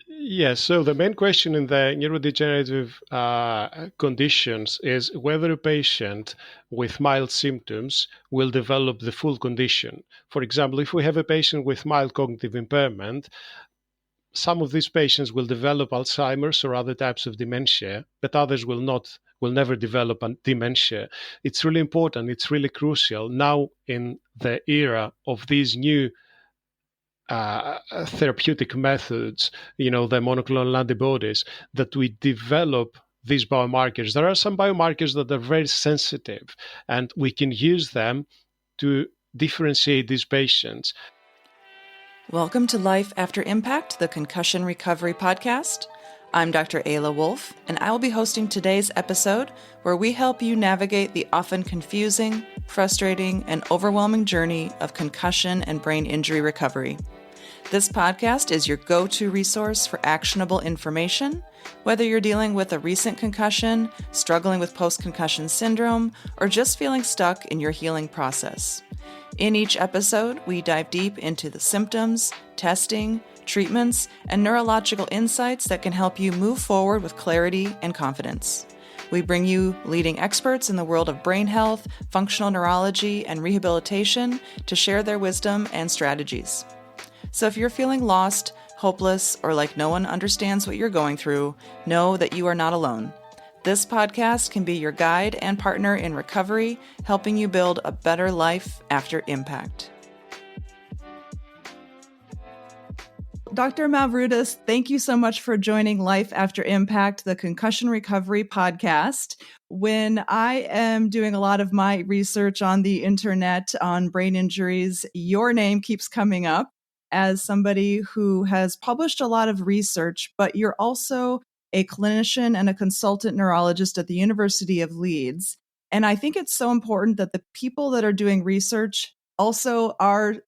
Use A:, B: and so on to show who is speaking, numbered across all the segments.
A: Yes, so the main question in the neurodegenerative conditions is whether a patient with mild symptoms will develop the full condition. For example, if we have a patient with mild cognitive impairment, some of these patients will develop Alzheimer's or other types of dementia, but others will not, will never develop dementia. It's really important, it's really crucial now in the era of these new therapeutic methods, the monoclonal antibodies, that we develop these biomarkers. There are some biomarkers that are very sensitive, and we can use them to differentiate these patients.
B: Welcome to Life After Impact, the Concussion Recovery Podcast. I'm Dr. Ayla Wolf, and I will be hosting today's episode where we help you navigate the often confusing, frustrating, and overwhelming journey of concussion and brain injury recovery. This podcast is your go-to resource for actionable information, whether you're dealing with a recent concussion, struggling with post-concussion syndrome, or just feeling stuck in your healing process. In each episode, we dive deep into the symptoms, testing, treatments, and neurological insights that can help you move forward with clarity and confidence. We bring you leading experts in the world of brain health, functional neurology, and rehabilitation to share their wisdom and strategies. So if you're feeling lost, hopeless, or like no one understands what you're going through, know that you are not alone. This podcast can be your guide and partner in recovery, helping you build a better life after impact. Dr. Mavroudis, thank you so much for joining Life After Impact, the Concussion Recovery Podcast. When I am doing a lot of my research on the internet on brain injuries, your name keeps coming up as somebody who has published a lot of research, but you're also a clinician and a consultant neurologist at the University of Leeds. And I think it's so important that the people that are doing research also are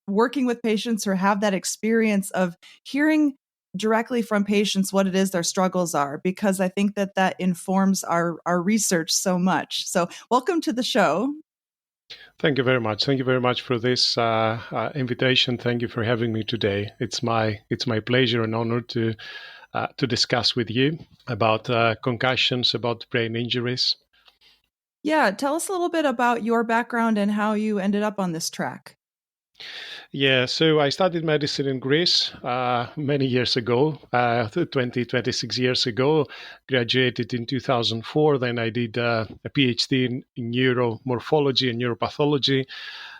B: working with patients or have that experience of hearing directly from patients what it is their struggles are, because I think that that informs our research so much. So welcome to the show.
A: Thank you very much. Thank you very much for this invitation. Thank you for having me today. It's my pleasure and honor to discuss with you about concussions, about brain injuries.
B: Yeah, tell us a little bit about your background and how you ended up on this track.
A: Yeah, so I studied medicine in Greece many years ago, 26 years ago, graduated in 2004. Then I did a PhD in neuromorphology and neuropathology.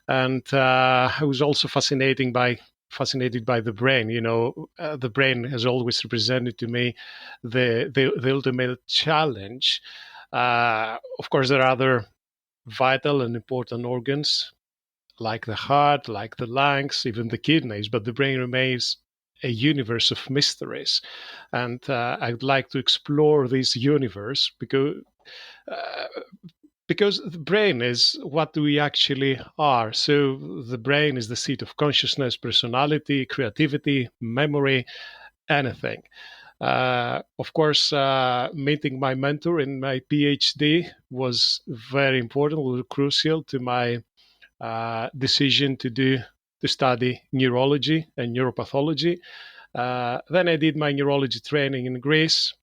A: And I was also fascinated by the brain. The brain has always represented to me the ultimate challenge. Of course, there are other vital and important organs like the heart, like the lungs, even the kidneys, but the brain remains a universe of mysteries. And I would like to explore this universe because the brain is what we actually are. So the brain is the seat of consciousness, personality, creativity, memory, anything. Of course, meeting my mentor in my PhD was very important, was crucial to my decision to study neurology and neuropathology. Then I did my neurology training in Greece.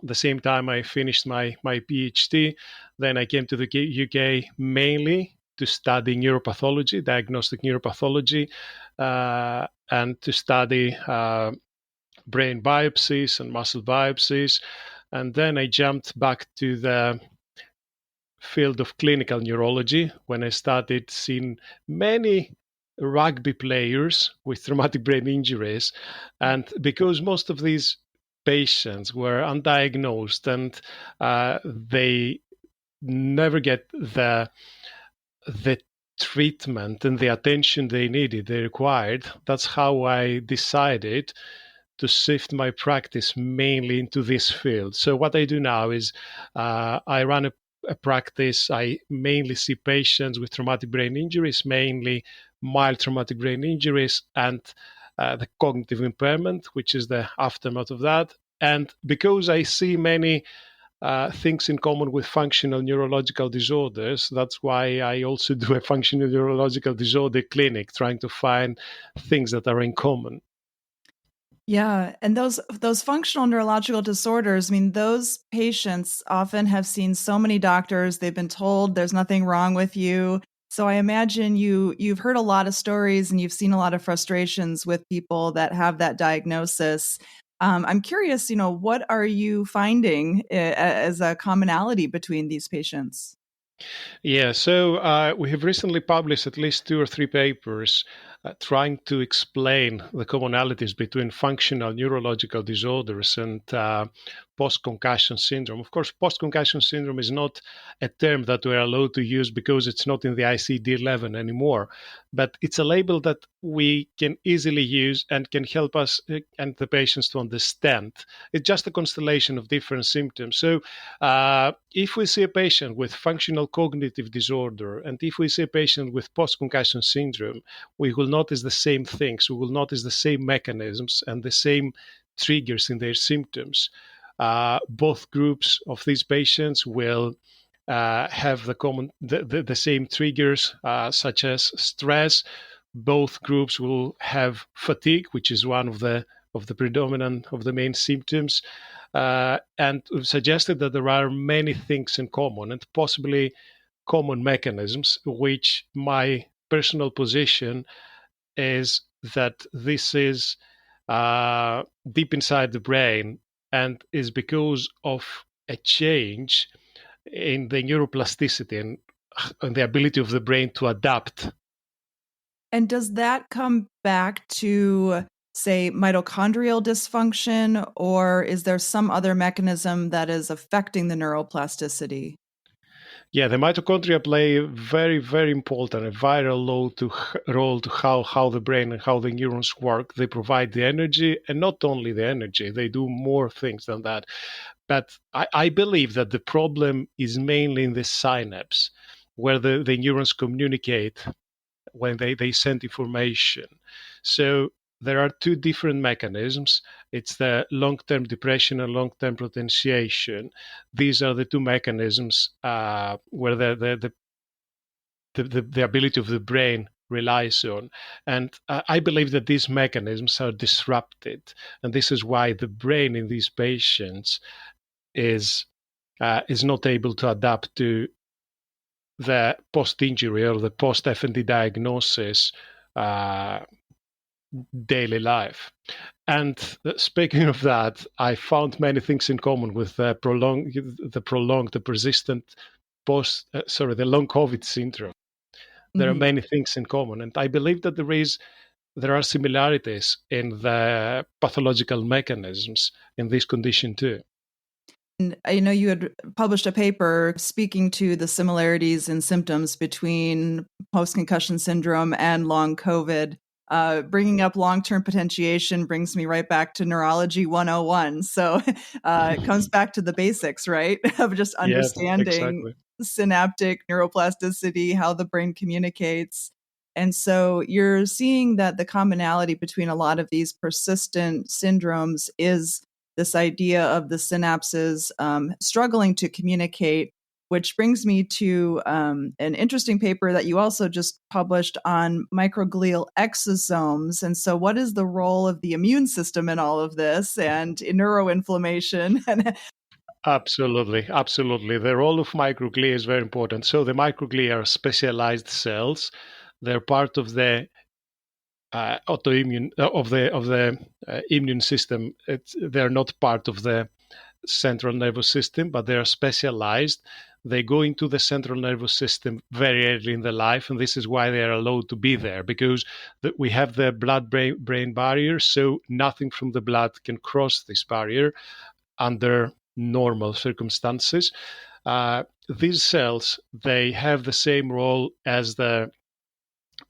A: At the same time, I finished my PhD. Then I came to the UK mainly to study neuropathology, diagnostic neuropathology, and to study brain biopsies and muscle biopsies. And then I jumped back to the field of clinical neurology when I started seeing many rugby players with traumatic brain injuries. And because most of these patients were undiagnosed and they never get the treatment and the attention they required, that's how I decided to shift my practice mainly into this field. So what I do now is I run a practice. I mainly see patients with traumatic brain injuries, mainly mild traumatic brain injuries and the cognitive impairment, which is the aftermath of that. And because I see many things in common with functional neurological disorders, that's why I also do a functional neurological disorder clinic, trying to find things that are in common.
B: Yeah, and those functional neurological disorders, I mean, those patients often have seen so many doctors, they've been told there's nothing wrong with you. So I imagine you've heard a lot of stories and you've seen a lot of frustrations with people that have that diagnosis. I'm curious, what are you finding as a commonality between these patients?
A: Yeah, so we have recently published at least 2 or 3 papers trying to explain the commonalities between functional neurological disorders and post-concussion syndrome. Of course, post-concussion syndrome is not a term that we're allowed to use because it's not in the ICD-11 anymore, but it's a label that we can easily use and can help us and the patients to understand. It's just a constellation of different symptoms. So if we see a patient with functional cognitive disorder and if we see a patient with post-concussion syndrome, we will notice the same things. We will notice the same mechanisms and the same triggers in their symptoms. Both groups of these patients will have the same triggers, such as stress. Both groups will have fatigue, which is one of the main symptoms, and we've suggested that there are many things in common and possibly common mechanisms, which my personal position is that this is deep inside the brain and is because of a change in the neuroplasticity and the ability of the brain to adapt.
B: And does that come back to, say, mitochondrial dysfunction, or is there some other mechanism that is affecting the neuroplasticity?
A: Yeah, the mitochondria play a very, very important, a vital role to how the brain and how the neurons work. They provide the energy, and not only the energy, they do more things than that. But I believe that the problem is mainly in the synapse, where the neurons communicate when they send information. So there are two different mechanisms. It's the long-term depression and long-term potentiation. These are the two mechanisms where the ability of the brain relies on. And I believe that these mechanisms are disrupted. And this is why the brain in these patients is not able to adapt to the post-injury or the post-FND diagnosis uh, daily life. And speaking of that, I found many things in common with the persistent the long COVID syndrome. There are
B: Mhm.
A: many things in common, and I believe that there are similarities in the pathological mechanisms in this condition too.
B: And I know you had published a paper speaking to the similarities in symptoms between post-concussion syndrome and long COVID. Bringing up long-term potentiation brings me right back to neurology 101. So it comes back to the basics, right? Of just
A: Yeah,
B: understanding
A: exactly.
B: synaptic neuroplasticity, how the brain communicates. And so you're seeing that the commonality between a lot of these persistent syndromes is this idea of the synapses struggling to communicate, which brings me to an interesting paper that you also just published on microglial exosomes. And so, what is the role of the immune system in all of this and in neuroinflammation?
A: Absolutely, absolutely. The role of microglia is very important. So the microglia are specialized cells. They're part of the autoimmune of the immune system. They're not part of the central nervous system, but they are specialized. They go into the central nervous system very early in the life, and this is why they are allowed to be there because we have the blood-brain barrier, so nothing from the blood can cross this barrier under normal circumstances. These cells, they have the same role as the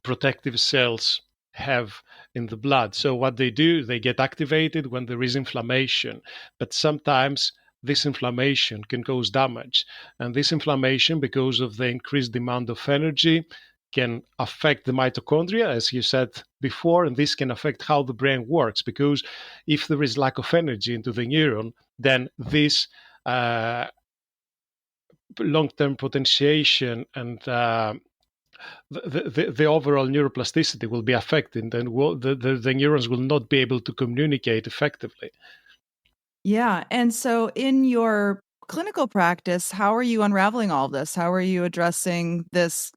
A: protective cells have in the blood. So what they do, they get activated when there is inflammation, but sometimes this inflammation can cause damage. And this inflammation, because of the increased demand of energy, can affect the mitochondria, as you said before, and this can affect how the brain works. Because if there is lack of energy into the neuron, then this long-term potentiation and the overall neuroplasticity will be affected, and the neurons will not be able to communicate effectively.
B: Yeah. And so in your clinical practice, how are you unraveling all of this? How are you addressing this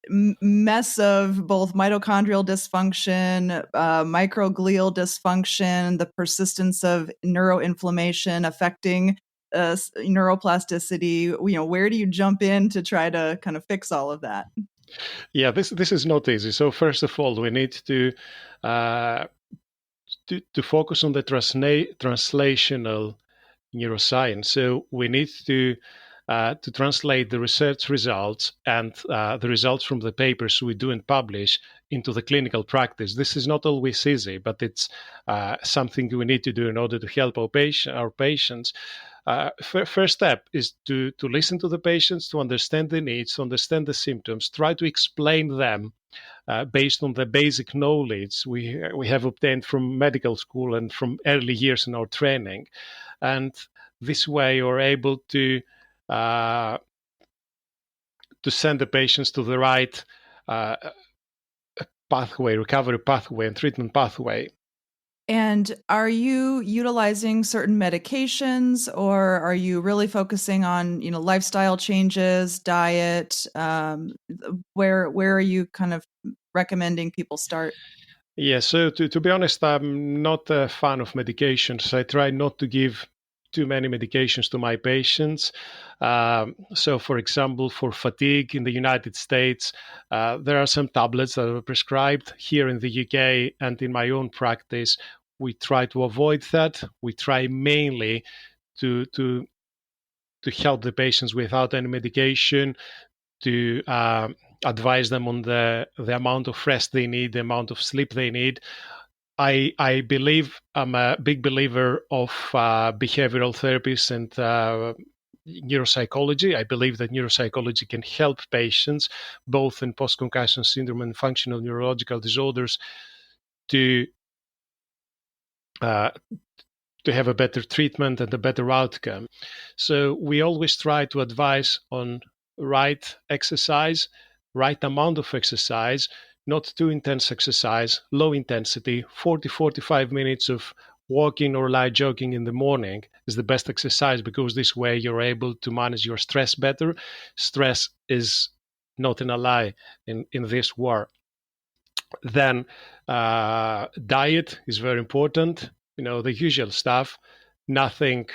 B: mess of both mitochondrial dysfunction, microglial dysfunction, the persistence of neuroinflammation affecting neuroplasticity? Where do you jump in to try to kind of fix all of that?
A: Yeah, this is not easy. So first of all, we need uh, to focus on the translational neuroscience. So we need to translate the research results and the results from the papers we do and publish into the clinical practice. This is not always easy, but it's something we need to do in order to help our patients. First step is to listen to the patients, to understand the needs, to understand the symptoms, try to explain them based on the basic knowledge we have obtained from medical school and from early years in our training. And this way, you're able uh, to send the patients to the right uh, pathway, recovery pathway, and treatment pathway.
B: And are you utilizing certain medications, or are you really focusing on, lifestyle changes, diet? Where are you kind of recommending people start?
A: Yeah, so to be honest, I'm not a fan of medications. I try not to give too many medications to my patients. So, for example, for fatigue in the United States, there are some tablets that are prescribed here in the UK, and in my own practice, we try to avoid that. We try mainly to help the patients without any medication, to advise them on the amount of rest they need, the amount of sleep they need. I believe I'm a big believer of behavioral therapies and neuropsychology. I believe that neuropsychology can help patients both in post-concussion syndrome and functional neurological disorders to uh, to have a better treatment and a better outcome. So we always try to advise on right exercise, right amount of exercise, not too intense exercise, low intensity, 40-45 minutes of walking or light jogging in the morning is the best exercise, because this way you're able to manage your stress better. Stress is not an ally in this war. Then diet is very important. The usual stuff, nothing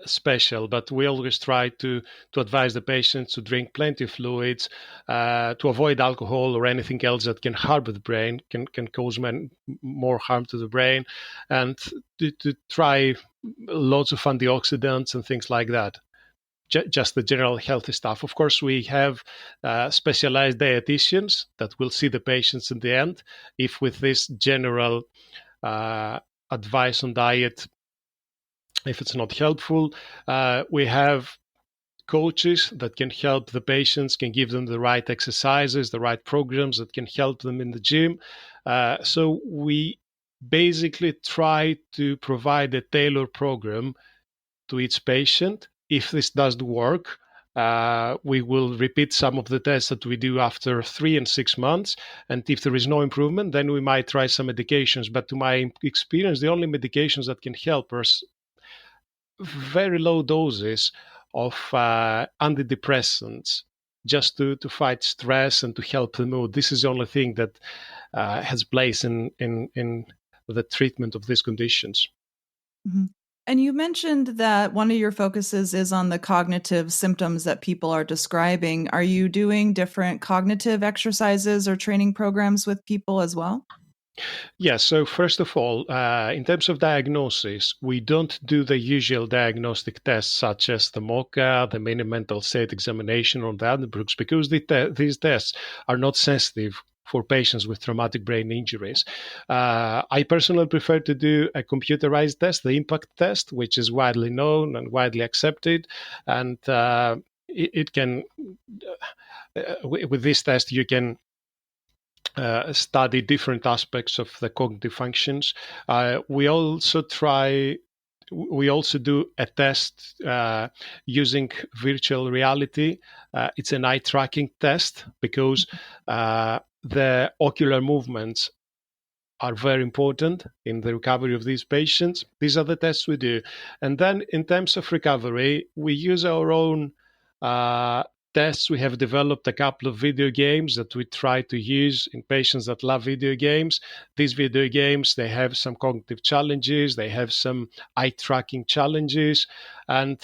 A: special, but we always try to advise the patients to drink plenty of fluids, to avoid alcohol or anything else that can harm the brain, can cause more harm to the brain, and to try lots of antioxidants and things like that. Just the general healthy stuff. Of course, we have specialized dietitians that will see the patients in the end. If with this general advice on diet, if it's not helpful, we have coaches that can help the patients, can give them the right exercises, the right programs that can help them in the gym. So we basically try to provide a tailored program to each patient. If this doesn't work, we will repeat some of the tests that we do after 3 and 6 months. And if there is no improvement, then we might try some medications. But to my experience, the only medications that can help are very low doses of antidepressants, just to fight stress and to help the mood. This is the only thing that has place in the treatment of these conditions.
B: Mm-hmm. And you mentioned that one of your focuses is on the cognitive symptoms that people are describing. Are you doing different cognitive exercises or training programs with people as well?
A: Yes. So first of all, in terms of diagnosis, we don't do the usual diagnostic tests such as the MOCA, the mini mental state examination, or the Addenbrooke's, because these tests are not sensitive for patients with traumatic brain injuries. I personally prefer to do a computerized test, the impact test, which is widely known and widely accepted. And it can, with this test, you can study different aspects of the cognitive functions. We also try we also do a test using virtual reality. It's an eye tracking test because the ocular movements are very important in the recovery of these patients. These are the tests we do. And then in terms of recovery, we use our own tests. We have developed a couple of video games that we try to use in patients that love video games. These video games, they have some cognitive challenges, they have some eye tracking challenges, and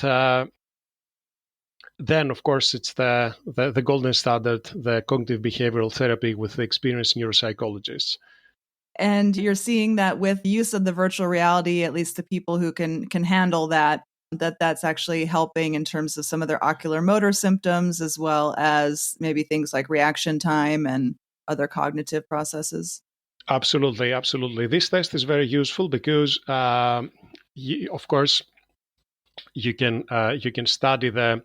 A: then, of course, it's the golden standard, the cognitive behavioral therapy with the experienced neuropsychologists.
B: And you're seeing that with use of the virtual reality, at least the people who can handle that's actually helping in terms of some of their ocular motor symptoms, as well as maybe things like reaction time and other cognitive processes.
A: Absolutely, absolutely. This test is very useful because, of course, you can study the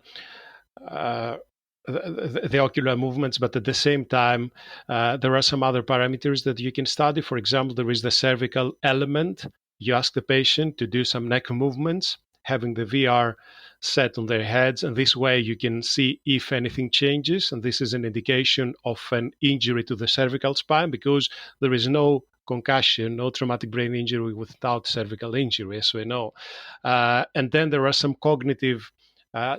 A: ocular movements, but at the same time, there are some other parameters that you can study. For example, there is the cervical element. You ask the patient to do some neck movements, having the VR set on their heads, and this way you can see if anything changes. And this is an indication of an injury to the cervical spine, because there is no concussion, no traumatic brain injury without cervical injury, as we know. And then there are some cognitive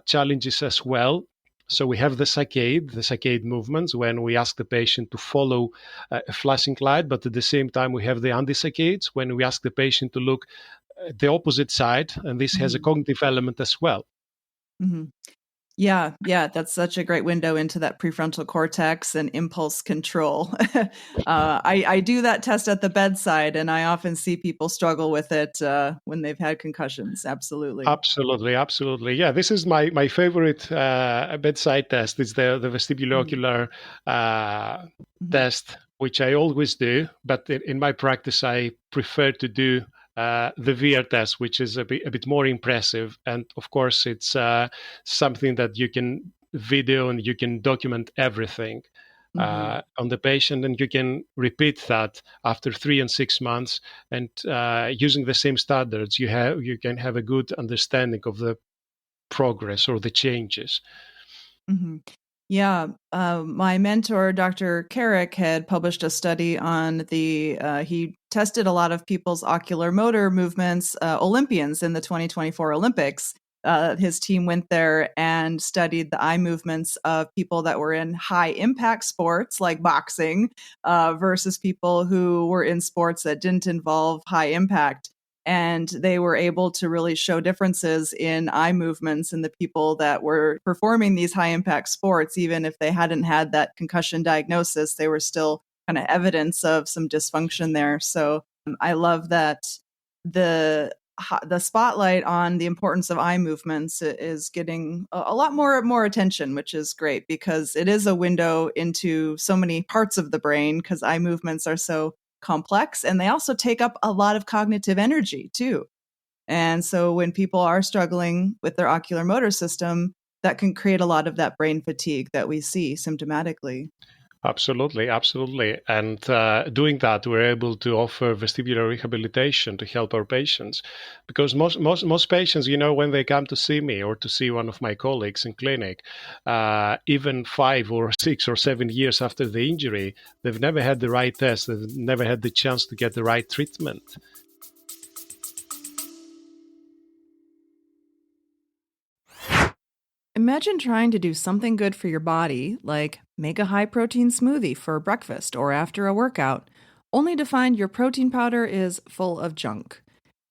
A: challenges as well. So we have the saccade movements when we ask the patient to follow a flashing light, but at the same time we have the anti-saccades when we ask the patient to look at the opposite side, and this has a cognitive element as well.
B: Mm-hmm. Yeah, that's such a great window into that prefrontal cortex and impulse control. I do that test at the bedside, and I often see people struggle with it when they've had concussions. Absolutely.
A: Absolutely. Yeah, this is my favorite bedside test. It's the vestibulo-ocular test, which I always do. But in my practice, I prefer to do the VR test, which is a bit more impressive. And of course, it's something that you can video and you can document everything on the patient, and you can repeat that after 3 and 6 months. And using the same standards, you can have a good understanding of the progress or the changes.
B: Mm-hmm. Yeah, my mentor, Dr. Carrick, had published a study on he tested a lot of people's ocular motor movements, Olympians in the 2024 Olympics. His team went there and studied the eye movements of people that were in high impact sports like boxing versus people who were in sports that didn't involve high impact. And they were able to really show differences in eye movements in the people that were performing these high impact sports. Even if they hadn't had that concussion diagnosis, they were still kind of evidence of some dysfunction there. So I love that the spotlight on the importance of eye movements is getting a lot more attention, which is great because it is a window into so many parts of the brain, because eye movements are so complex, and they also take up a lot of cognitive energy too. And so when people are struggling with their ocular motor system, that can create a lot of that brain fatigue that we see symptomatically.
A: Absolutely. And doing that, we're able to offer vestibular rehabilitation to help our patients, because most patients, when they come to see me or to see one of my colleagues in clinic, even 5 or 6 or 7 years after the injury, they've never had the right test, they've never had the chance to get the right treatment.
B: Imagine trying to do something good for your body, like make a high-protein smoothie for breakfast or after a workout, only to find your protein powder is full of junk.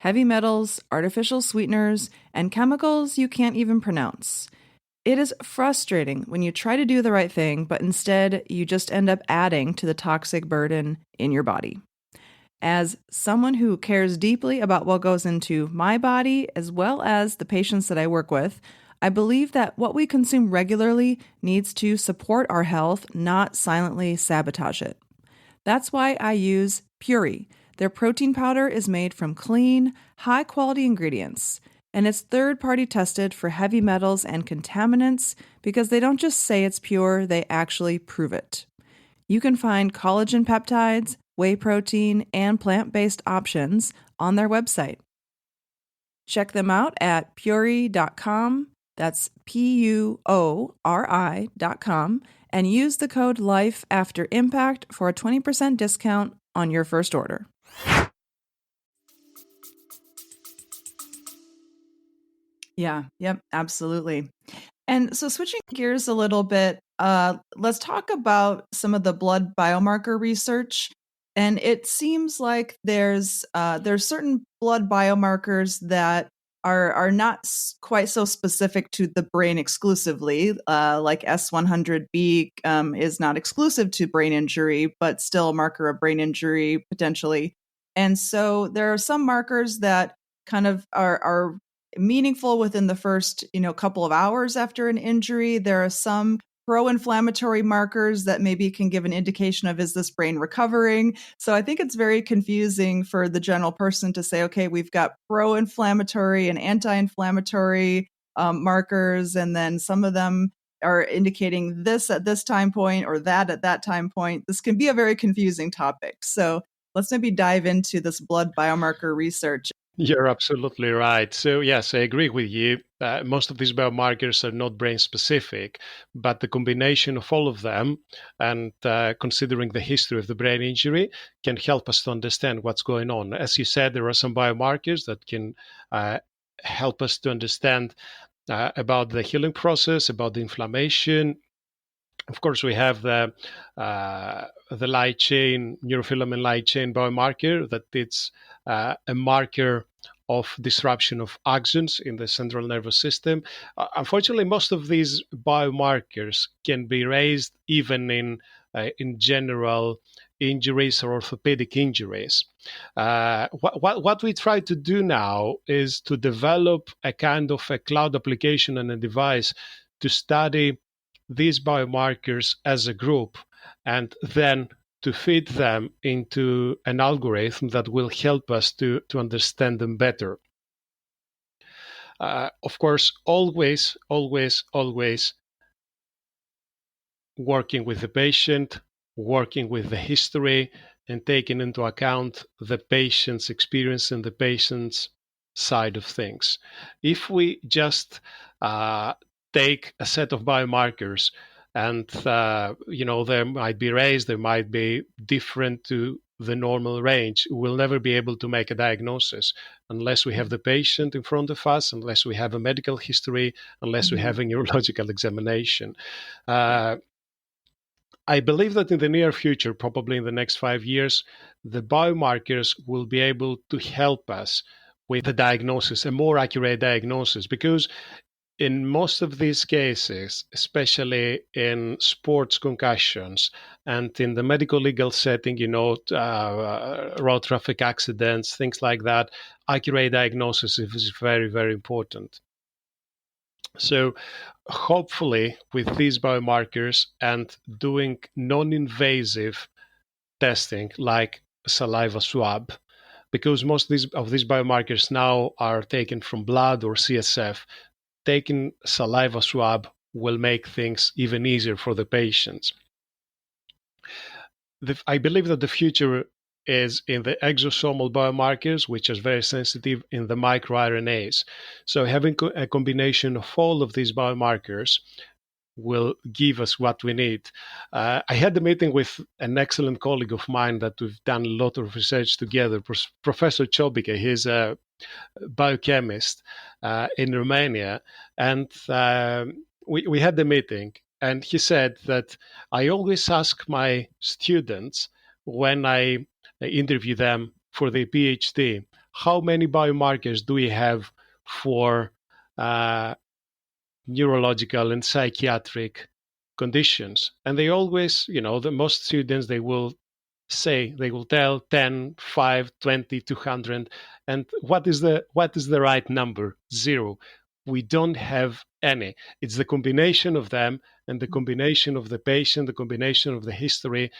B: Heavy metals, artificial sweeteners, and chemicals you can't even pronounce. It is frustrating when you try to do the right thing, but instead you just end up adding to the toxic burden in your body. As someone who cares deeply about what goes into my body, as well as the patients that I work with, I believe that what we consume regularly needs to support our health, not silently sabotage it. That's why I use Puri. Their protein powder is made from clean, high-quality ingredients, and it's third-party tested for heavy metals and contaminants because they don't just say it's pure, they actually prove it. You can find collagen peptides, whey protein, and plant-based options on their website. Check them out at puri.com. That's PUORI.com, and use the code LIFEAFTERIMPACT for a 20% discount on your first order. Yeah, yep, absolutely. And so switching gears a little bit, let's talk about some of the blood biomarker research. And it seems like there's certain blood biomarkers that are not quite so specific to the brain exclusively, like S100B is not exclusive to brain injury, but still a marker of brain injury potentially. And so there are some markers that kind of are meaningful within the first, couple of hours after an injury. There are some pro-inflammatory markers that maybe can give an indication of, is this brain recovering? So I think it's very confusing for the general person to say, okay, we've got pro-inflammatory and anti-inflammatory markers, and then some of them are indicating this at this time point or that at that time point. This can be a very confusing topic. So let's maybe dive into this blood biomarker research.
A: You're absolutely right. So, yes, I agree with you. Most of these biomarkers are not brain specific, but the combination of all of them and considering the history of the brain injury can help us to understand what's going on. As you said, there are some biomarkers that can help us to understand about the healing process, about the inflammation. Of course, we have the light chain, neurofilament light chain biomarker that it's a marker of disruption of axons in the central nervous system. Unfortunately, most of these biomarkers can be raised even in general injuries or orthopedic injuries. What we try to do now is to develop a kind of a cloud application and a device to study these biomarkers as a group, and then to feed them into an algorithm that will help us to understand them better. Of course, always working with the patient, working with the history, and taking into account the patient's experience and the patient's side of things. If we just take a set of biomarkers and they might be raised, they might be different to the normal range, we'll never be able to make a diagnosis unless we have the patient in front of us, unless we have a medical history, unless we have a neurological examination. I believe that in the near future, probably in the next 5 years, the biomarkers will be able to help us with the diagnosis, a more accurate diagnosis, because in most of these cases, especially in sports concussions and in the medical legal setting, road traffic accidents, things like that, accurate diagnosis is very, very important. So hopefully with these biomarkers and doing non-invasive testing like saliva swab, because most of these biomarkers now are taken from blood or CSF, taking saliva swab will make things even easier for the patients. I believe that the future is in the exosomal biomarkers, which is very sensitive in the microRNAs. So having a combination of all of these biomarkers will give us what we need. I had a meeting with an excellent colleague of mine that we've done a lot of research together, Professor Chobike. He's a biochemist in Romania, and we had the meeting, and he said that I always ask my students when I interview them for their PhD, how many biomarkers do we have for neurological and psychiatric conditions? And they always, the most students, they will tell 10, 5, 20, 200. And what is the right number? 0. We don't have any. It's the combination of them and the combination of the patient, the combination of the history,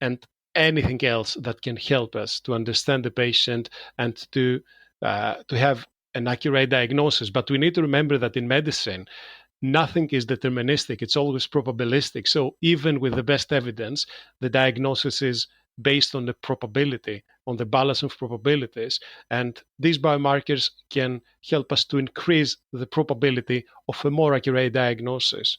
A: and anything else that can help us to understand the patient and to have an accurate diagnosis. But we need to remember that in medicine, nothing is deterministic. It's always probabilistic. So even with the best evidence, the diagnosis is based on the probability, on the balance of probabilities. And these biomarkers can help us to increase the probability of a more accurate diagnosis.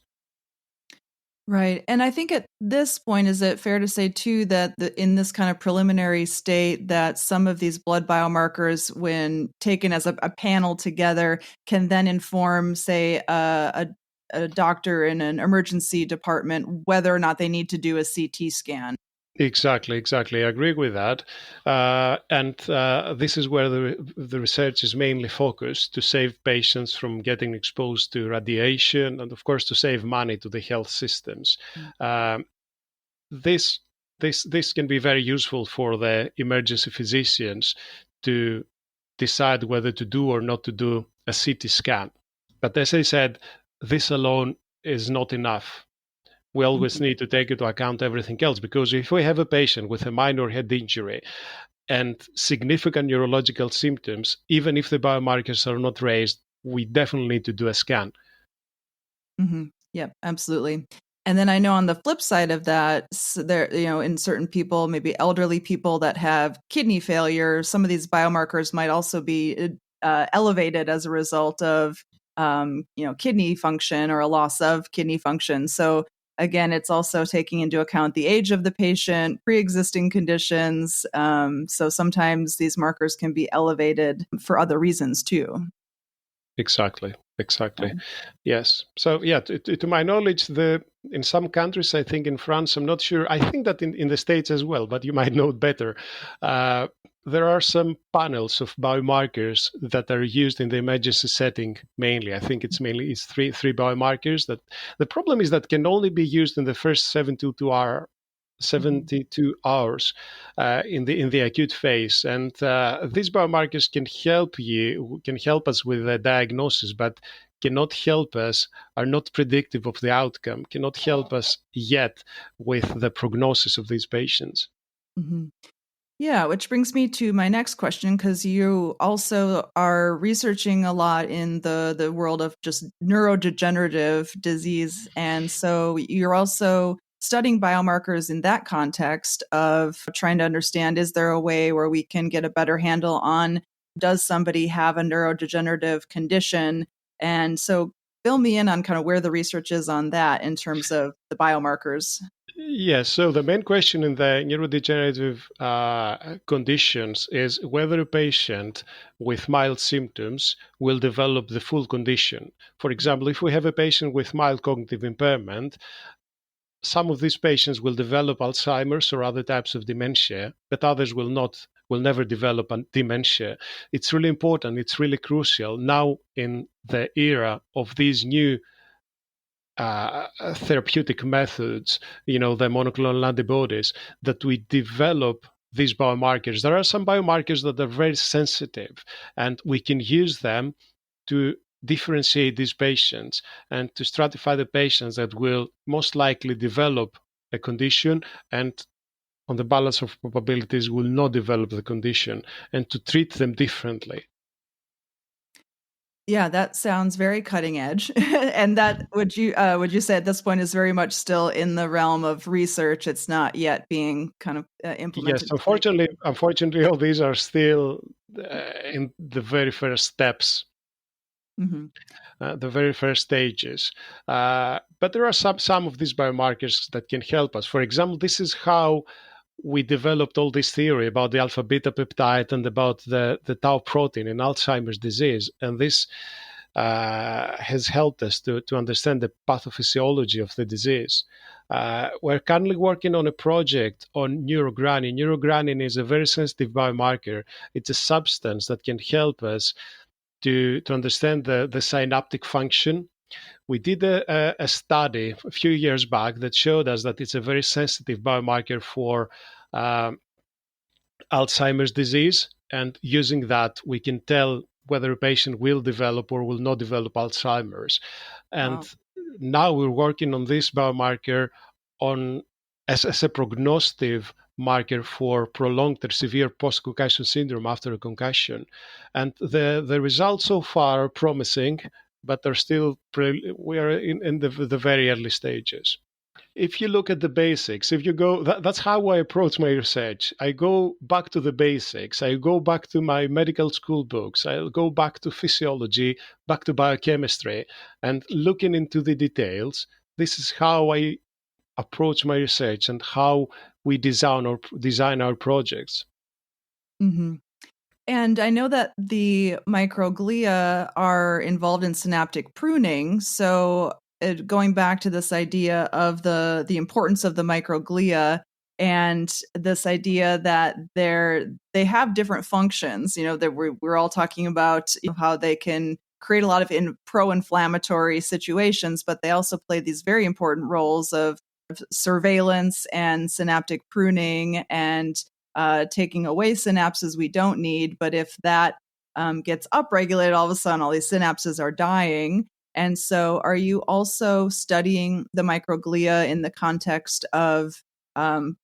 B: Right. And I think at this point, is it fair to say too that in this kind of preliminary state, that some of these blood biomarkers, when taken as a panel together, can then inform, say, a doctor in an emergency department whether or not they need to do a CT scan?
A: Exactly. I agree with that. And this is where the research is mainly focused, to save patients from getting exposed to radiation and, of course, to save money to the health systems. Um, this this can be very useful for the emergency physicians to decide whether to do or not to do a CT scan. But as I said, this alone is not enough. We always need to take into account everything else, because if we have a patient with a minor head injury and significant neurological symptoms, even if the biomarkers are not raised, we definitely need to do a scan.
B: Mm-hmm. Yep, absolutely. And then I know on the flip side of that, there, in certain people, maybe elderly people that have kidney failure, some of these biomarkers might also be elevated as a result of, kidney function or a loss of kidney function. So again, it's also taking into account the age of the patient, pre-existing conditions. So sometimes these markers can be elevated for other reasons too.
A: Exactly. Yes. So yeah, to my knowledge, in some countries, I think in France, I'm not sure. I think that in the States as well, but you might know better. There are some panels of biomarkers that are used in the emergency setting mainly. I think it's three biomarkers. That the problem is that can only be used in the first 72 hours in the acute phase, and these biomarkers can help us with the diagnosis, but are not predictive of the outcome, cannot help us yet with the prognosis of these patients.
B: Mm-hmm. Yeah, which brings me to my next question, because you also are researching a lot in the world of just neurodegenerative disease. And so you're also studying biomarkers in that context of trying to understand, is there a way where we can get a better handle on, does somebody have a neurodegenerative condition? And so fill me in on kind of where the research is on that in terms of the biomarkers.
A: Yes, so the main question in the neurodegenerative conditions is whether a patient with mild symptoms will develop the full condition. For example, if we have a patient with mild cognitive impairment, some of these patients will develop Alzheimer's or other types of dementia, but others will not, will never develop dementia. It's really important, it's really crucial now in the era of these new therapeutic methods, the monoclonal antibodies, that we develop these biomarkers. There are some biomarkers that are very sensitive, and we can use them to differentiate these patients and to stratify the patients that will most likely develop a condition and on the balance of probabilities will not develop the condition, and to treat them differently.
B: Yeah, that sounds very cutting edge. And that would you say at this point is very much still in the realm of research? It's not yet being kind of
A: Yes,
B: implemented.
A: unfortunately, all these are still in the very first steps,
B: Mm-hmm.
A: the very first stages. But there are some of these biomarkers that can help us. For example, this is how we developed all this theory about the alpha beta peptide and about the tau protein in Alzheimer's disease. And this has helped us to understand the pathophysiology of the disease. We're currently working on a project on neurogranin. Neurogranin is a very sensitive biomarker. It's a substance that can help us to understand the synaptic function. We did a study a few years back that showed us that it's a very sensitive biomarker for Alzheimer's disease, and using that, we can tell whether a patient will develop or will not develop Alzheimer's. And
B: Wow.
A: now we're working on this biomarker on as a prognostic marker for prolonged or severe post-concussion syndrome after a concussion. And the results so far are promising, but they're still we are in the very early stages. if you look at the basics, if you go, that's how I approach my research. I go back to the basics. I go back to my medical school books. I'll go back to physiology, back to biochemistry, and looking into the details. This is how I approach my research and how we design our projects.
B: Mm-hmm. And I know that the microglia are involved in synaptic pruning. So going back to this idea of the importance of the microglia and this idea that they have different functions, that we're all talking about how they can create a lot of pro-inflammatory situations, but they also play these very important roles of surveillance and synaptic pruning and taking away synapses we don't need. But if that gets upregulated, all of a sudden all these synapses are dying. And so are you also studying the microglia in the context of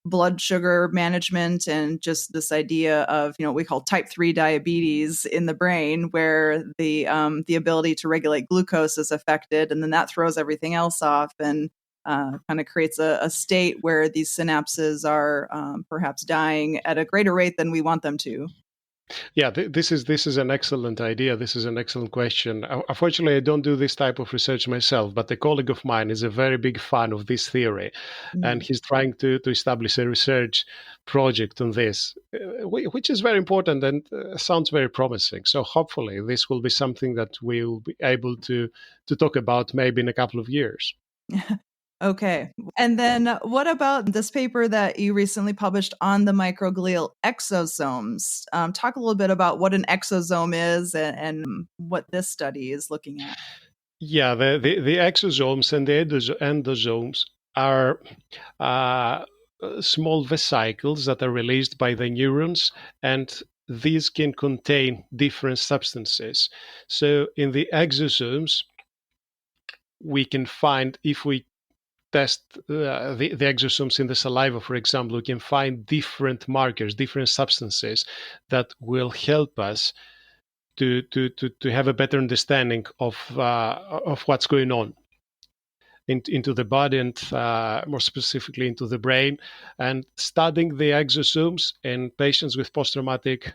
B: blood sugar management and just this idea of, what we call type 3 diabetes in the brain, where the ability to regulate glucose is affected, and then that throws everything else off and kind of creates a state where these synapses are perhaps dying at a greater rate than we want them to?
A: Yeah, this is an excellent idea. This is an excellent question. Unfortunately, I don't do this type of research myself, but a colleague of mine is a very big fan of this theory, and he's trying to establish a research project on this, which is very important and sounds very promising. So hopefully, this will be something that we'll be able to talk about maybe in a couple of years.
B: Okay. And then what about this paper that you recently published on the microglial exosomes? Talk a little bit about what an exosome is and what this study is looking at.
A: Yeah, the exosomes and the endosomes are small vesicles that are released by the neurons, and these can contain different substances. So in the exosomes, we can find, if we test the exosomes in the saliva, for example, we can find different markers, different substances that will help us to have a better understanding of what's going on into the body and more specifically into the brain. And studying the exosomes in patients with post-traumatic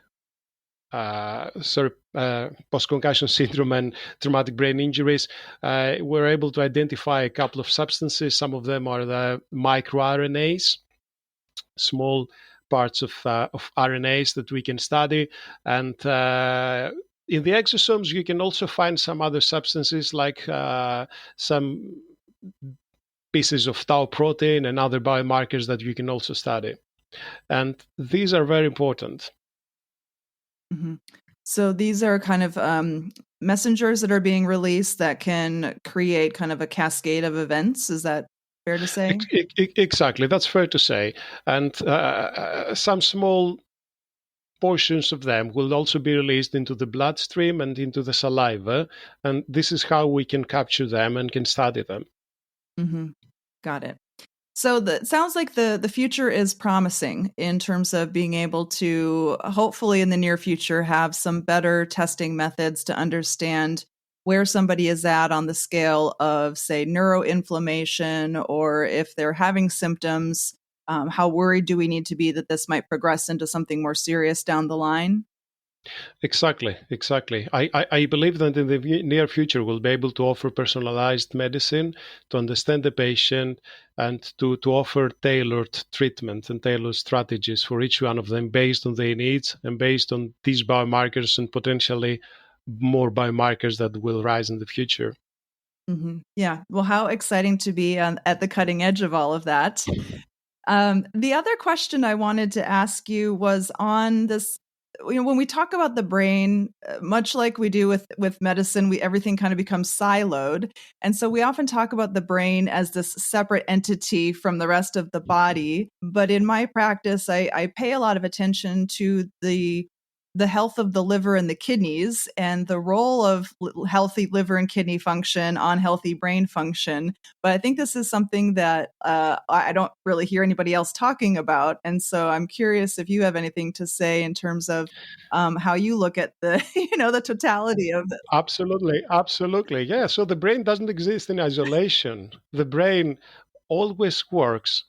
A: post-concussion syndrome and traumatic brain injuries, we're able to identify a couple of substances. Some of them are the microRNAs, small parts of RNAs that we can study. And in the exosomes, you can also find some other substances like some pieces of tau protein and other biomarkers that you can also study. And these are very important.
B: Mm-hmm. So these are kind of messengers that are being released that can create kind of a cascade of events. Is that fair to say?
A: Exactly, that's fair to say. And some small portions of them will also be released into the bloodstream and into the saliva. And this is how we can capture them and can study them.
B: Mm-hmm. Got it. So it sounds like the future is promising in terms of being able to hopefully in the near future have some better testing methods to understand where somebody is at on the scale of, say, neuroinflammation, or if they're having symptoms, how worried do we need to be that this might progress into something more serious down the line?
A: Exactly. I believe that in the near future we'll be able to offer personalized medicine to understand the patient and to offer tailored treatment and tailored strategies for each one of them based on their needs and based on these biomarkers and potentially more biomarkers that will rise in the future.
B: Mm-hmm. Yeah. Well, how exciting to be at the cutting edge of all of that. The other question I wanted to ask you was on this. When we talk about the brain, much like we do with medicine, everything kind of becomes siloed, and so we often talk about the brain as this separate entity from the rest of the body. But in my practice, I pay a lot of attention to the health of the liver and the kidneys and the role of healthy liver and kidney function on healthy brain function. But I think this is something that I don't really hear anybody else talking about. And so I'm curious if you have anything to say in terms of how you look at the, the totality of it.
A: Absolutely. Yeah. So the brain doesn't exist in isolation. The brain always works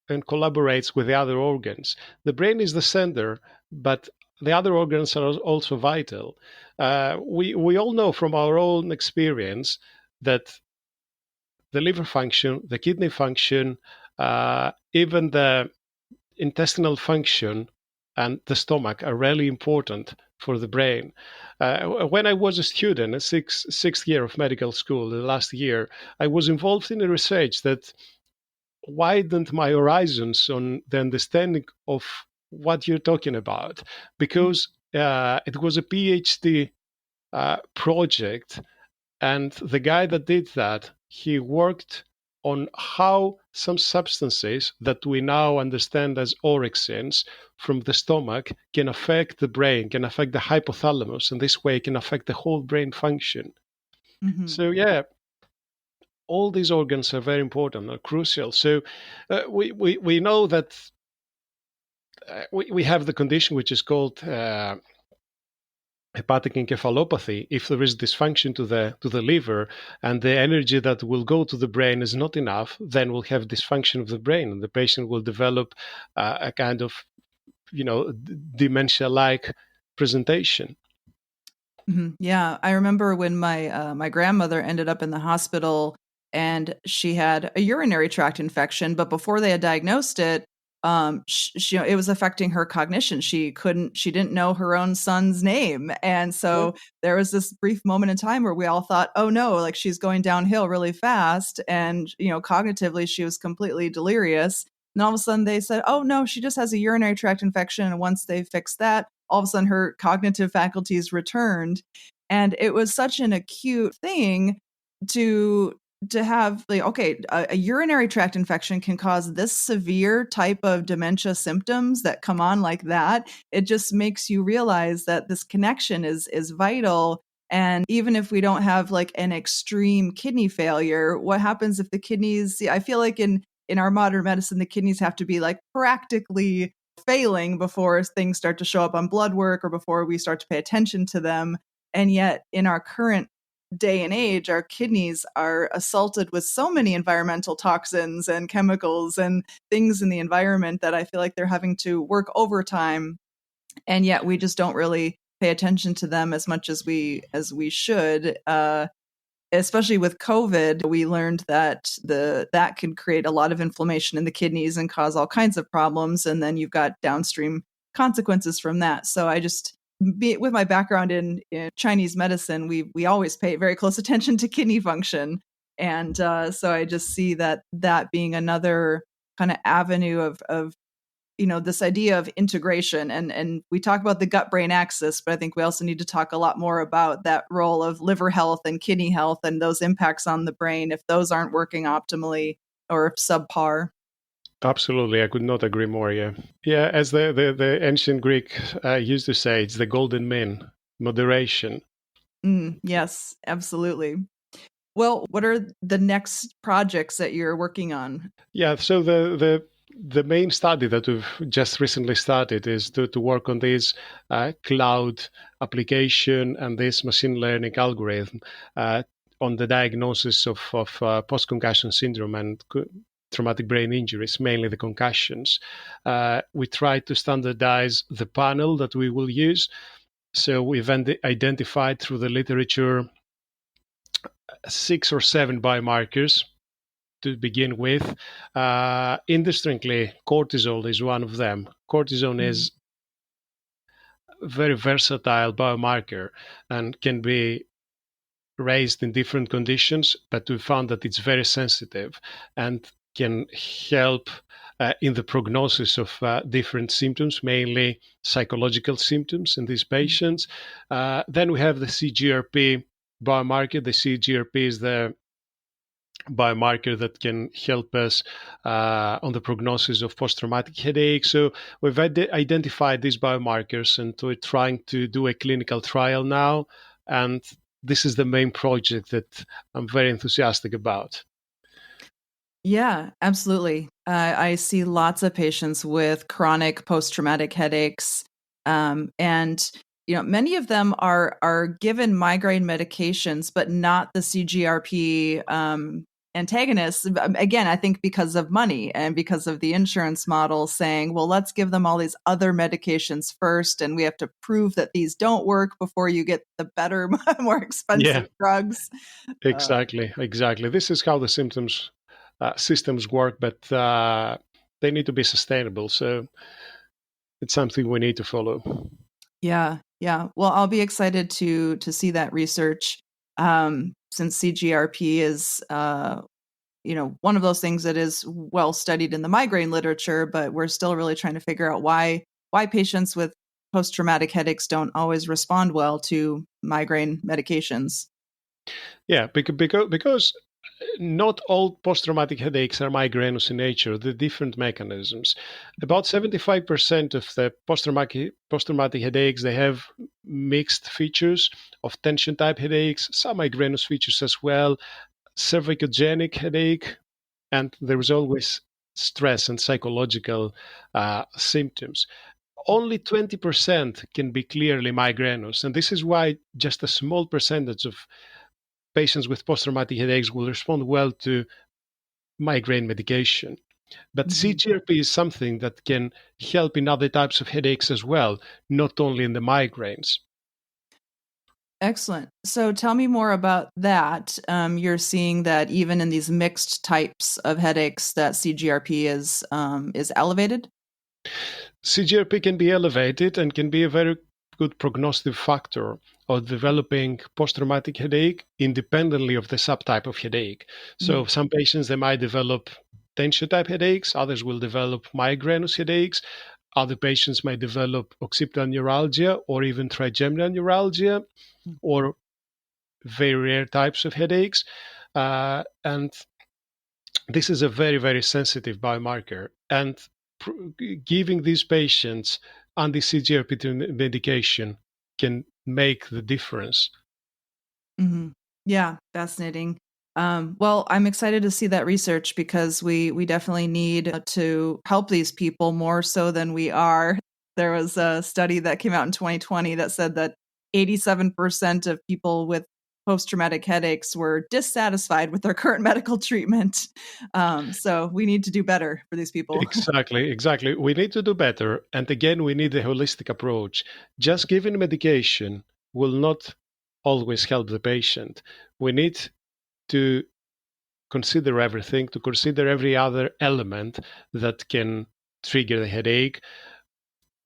A: and collaborates with the other organs. The brain is the center, but the other organs are also vital. We all know from our own experience that the liver function, the kidney function, even the intestinal function and the stomach are really important for the brain. When I was a student, a sixth year of medical school, the last year, I was involved in a research that widened my horizons on the understanding of what you're talking about, because it was a PhD project, and the guy that did that, he worked on how some substances that we now understand as orexins from the stomach can affect the brain, can affect the hypothalamus, and this way can affect the whole brain function.
B: Mm-hmm.
A: So yeah, all these organs are very important, are crucial. So we know that we have the condition which is called hepatic encephalopathy. If there is dysfunction to the liver and the energy that will go to the brain is not enough, then we'll have dysfunction of the brain, and the patient will develop a kind of dementia-like presentation.
B: Mm-hmm. Yeah, I remember when my grandmother ended up in the hospital and she had a urinary tract infection, but before they had diagnosed it, it was affecting her cognition. She didn't know her own son's name, and so there was this brief moment in time where we all thought, "Oh no, like she's going downhill really fast," and cognitively she was completely delirious. And all of a sudden they said, "Oh no, she just has a urinary tract infection," and once they fixed that, all of a sudden her cognitive faculties returned. And it was such an acute thing to have, like, okay, a urinary tract infection can cause this severe type of dementia symptoms that come on like that. It just makes you realize that this connection is vital. And even if we don't have like an extreme kidney failure, what happens if the kidneys, I feel like in our modern medicine, the kidneys have to be like practically failing before things start to show up on blood work or before we start to pay attention to them. And yet in our current day and age, our kidneys are assaulted with so many environmental toxins and chemicals and things in the environment that I feel like they're having to work overtime. And yet we just don't really pay attention to them as much as we should. Especially with COVID, we learned that that can create a lot of inflammation in the kidneys and cause all kinds of problems. And then you've got downstream consequences from that. So I just, with my background in Chinese medicine, we always pay very close attention to kidney function. And so I just see that being another kind of avenue of this idea of integration, and we talk about the gut brain axis, but I think we also need to talk a lot more about that role of liver health and kidney health and those impacts on the brain if those aren't working optimally or subpar.
A: Absolutely, I could not agree more. Yeah, as the ancient Greek used to say, it's the golden mean, moderation.
B: Yes, absolutely. Well, what are the next projects that you're working on?
A: Yeah, so the main study that we've just recently started is to work on this cloud application and this machine learning algorithm on the diagnosis of post-concussion syndrome and traumatic brain injuries, mainly the concussions. We try to standardize the panel that we will use. So we've identified through the literature 6 or 7 biomarkers to begin with. Interestingly, cortisol is one of them. Cortisol is a very versatile biomarker and can be raised in different conditions, but we found that it's very sensitive and can help in the prognosis of different symptoms, mainly psychological symptoms in these patients. Then we have the CGRP biomarker. The CGRP is the biomarker that can help us on the prognosis of post-traumatic headache. So we've identified these biomarkers and we're trying to do a clinical trial now. And this is the main project that I'm very enthusiastic about.
B: Yeah, absolutely. I see lots of patients with chronic post-traumatic headaches, and many of them are given migraine medications, but not the CGRP. antagonists, again, I think because of money and because of the insurance model saying, well, let's give them all these other medications first, and we have to prove that these don't work before you get the better, more expensive drugs.
A: Exactly. This is how the systems work, but they need to be sustainable. So it's something we need to follow.
B: Yeah. Well, I'll be excited to see that research, since CGRP is one of those things that is well studied in the migraine literature, but we're still really trying to figure out why patients with post-traumatic headaches don't always respond well to migraine medications.
A: Yeah, because not all post-traumatic headaches are migrainous in nature. The different mechanisms. About 75% of the post-traumatic headaches, they have mixed features of tension-type headaches, some migrainous features as well, cervicogenic headache, and there is always stress and psychological symptoms. Only 20% can be clearly migrainous, and this is why just a small percentage of patients with post-traumatic headaches will respond well to migraine medication. But CGRP is something that can help in other types of headaches as well, not only in the migraines.
B: Excellent. So tell me more about that. You're seeing that even in these mixed types of headaches, that CGRP is elevated?
A: CGRP can be elevated and can be a very good prognostic factor of developing post-traumatic headache independently of the subtype of headache. So some patients, they might develop tension-type headaches, others will develop migrainous headaches, other patients might develop occipital neuralgia or even trigeminal neuralgia or very rare types of headaches. And this is a very, very sensitive biomarker. And giving these patients anti-CGRP medication can make the difference.
B: Yeah, fascinating. Well, I'm excited to see that research because we definitely need to help these people more so than we are. There was a study that came out in 2020 that said that 87% of people with post-traumatic headaches were dissatisfied with their current medical treatment. So we need to do better for these people.
A: Exactly. We need to do better. And again, we need a holistic approach. Just giving medication will not always help the patient. We need to consider everything, to consider every other element that can trigger the headache.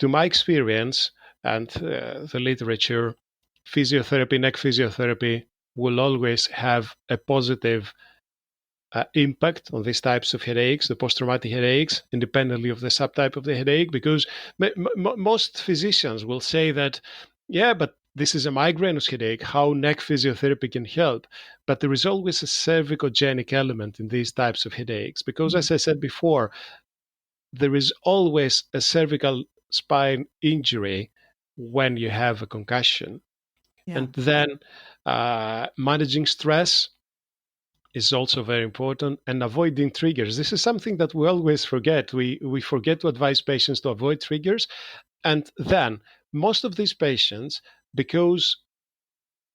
A: To my experience and the literature, physiotherapy, neck physiotherapy will always have a positive impact on these types of headaches, the post-traumatic headaches, independently of the subtype of the headache, because most physicians will say that, yeah, but this is a migrainous headache, how neck physiotherapy can help. But there is always a cervicogenic element in these types of headaches, because as I said before, there is always a cervical spine injury when you have a concussion. Yeah. And then managing stress is also very important, and avoiding triggers. This is something that we always forget. We forget to advise patients to avoid triggers. And then most of these patients, because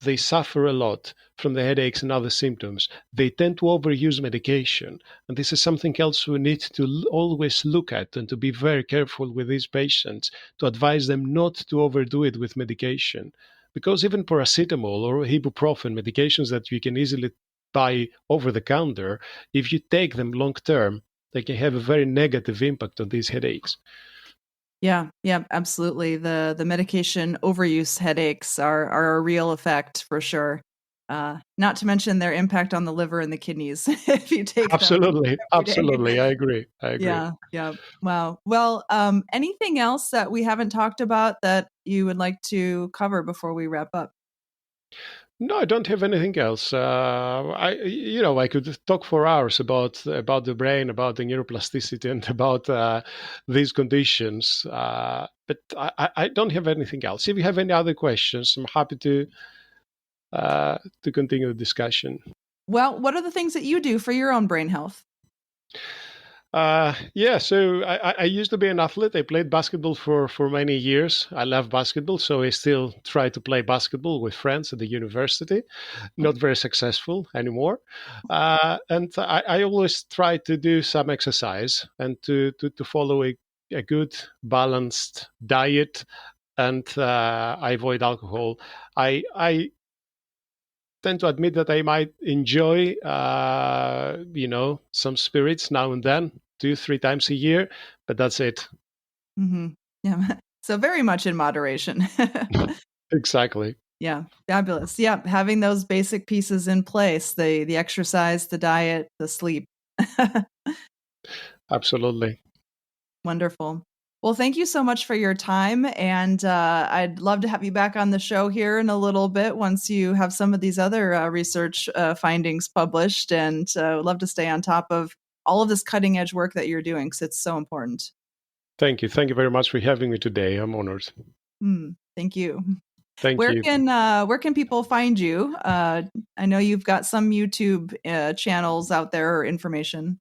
A: they suffer a lot from the headaches and other symptoms, they tend to overuse medication. And this is something else we need to always look at and to be very careful with these patients, to advise them not to overdo it with medication. Because even paracetamol or ibuprofen, medications that you can easily buy over the counter, if you take them long term, they can have a very negative impact on these headaches.
B: Yeah, absolutely. The medication overuse headaches are a real effect for sure. Not to mention their impact on the liver and the kidneys if you take
A: absolutely,
B: them.
A: Absolutely. I agree.
B: Yeah. Wow. Well, anything else that we haven't talked about that you would like to cover before we wrap up?
A: No, I don't have anything else. I could talk for hours about the brain, about the neuroplasticity, and about these conditions. But I don't have anything else. If you have any other questions, I'm happy to continue the discussion.
B: Well, what are the things that you do for your own brain health?
A: Yeah, so I used to be an athlete. I played basketball for many years. I love basketball, so I still try to play basketball with friends at the university. Not very successful anymore. And I always try to do some exercise and to follow a good, balanced diet, and I avoid alcohol. I tend to admit that I might enjoy, some spirits now and then, 2, 3 times a year, but that's it.
B: Mm-hmm. Yeah. So very much in moderation.
A: Exactly.
B: Yeah. Fabulous. Yeah. Having those basic pieces in place, the exercise, the diet, the sleep.
A: Absolutely.
B: Wonderful. Well, thank you so much for your time. And I'd love to have you back on the show here in a little bit once you have some of these other research findings published. And would love to stay on top of all of this cutting edge work that you're doing because it's so important.
A: Thank you. Thank you very much for having me today. I'm honored.
B: Thank you.
A: Thank you.
B: Where can people find you? I know you've got some YouTube channels out there or information.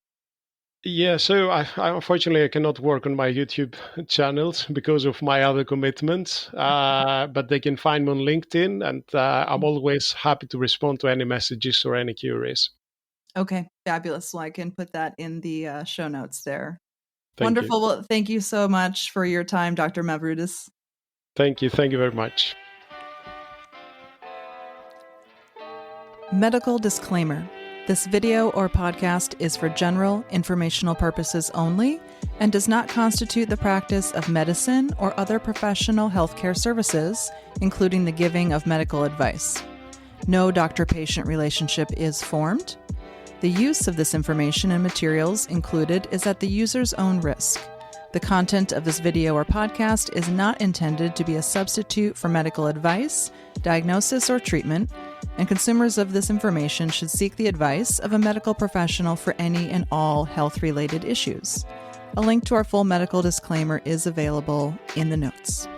A: Yeah, so unfortunately I cannot work on my YouTube channels because of my other commitments, but they can find me on LinkedIn, and I'm always happy to respond to any messages or any queries.
B: Okay, fabulous. Well, I can put that in the show notes there.
A: Thank
B: Wonderful.
A: you.
B: Well, thank you so much for your time, Dr. Mavroudis.
A: Thank you. Thank you very much.
B: Medical disclaimer. This video or podcast is for general informational purposes only and does not constitute the practice of medicine or other professional healthcare services, including the giving of medical advice. No doctor-patient relationship is formed. The use of this information and materials included is at the user's own risk. The content of this video or podcast is not intended to be a substitute for medical advice, diagnosis, or treatment, and consumers of this information should seek the advice of a medical professional for any and all health-related issues. A link to our full medical disclaimer is available in the notes.